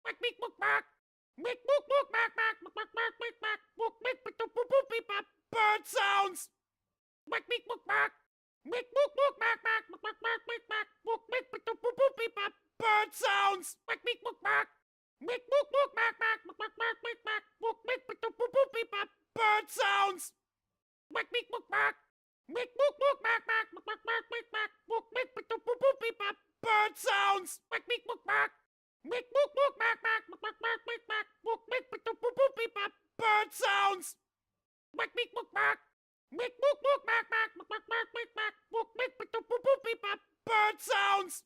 Quack, meek, book, bark. Meek, book, book, bark, bark, book, bark, bark, meek, bark, book, meek, book, book, book, book, beep, bop. Bird sounds! Quack, meek, book, bark. Meek, book, book, bark, bark, book, bark, bark, meek, bark, book, meek, book, book, book, book, beep, bop. Bird sounds! Quack, meek, book, bark. Meek, book, book, bark, bark, book, bark, bark, meek, bark, book, meek, book, book, book, book, beep, bop. Bird sounds! Quack, meek, book, bark. Meek, book, book, bark, bark, book, bark, bark, meek, bark, book, meek, book, book, book, book, beep, bop. Bird sounds! Quack, meek, book, bark. Meek, book, book, bark, bark, book, bark, bark, meek, bark, book, meek, book, book, book, book, beep, bop. Bird sounds! Quack, meek, book, bark. Meek, book, book, bark, bark, book, bark, bark, meek, bark, book, meek, book, book, book, beep, bop. Bird sounds!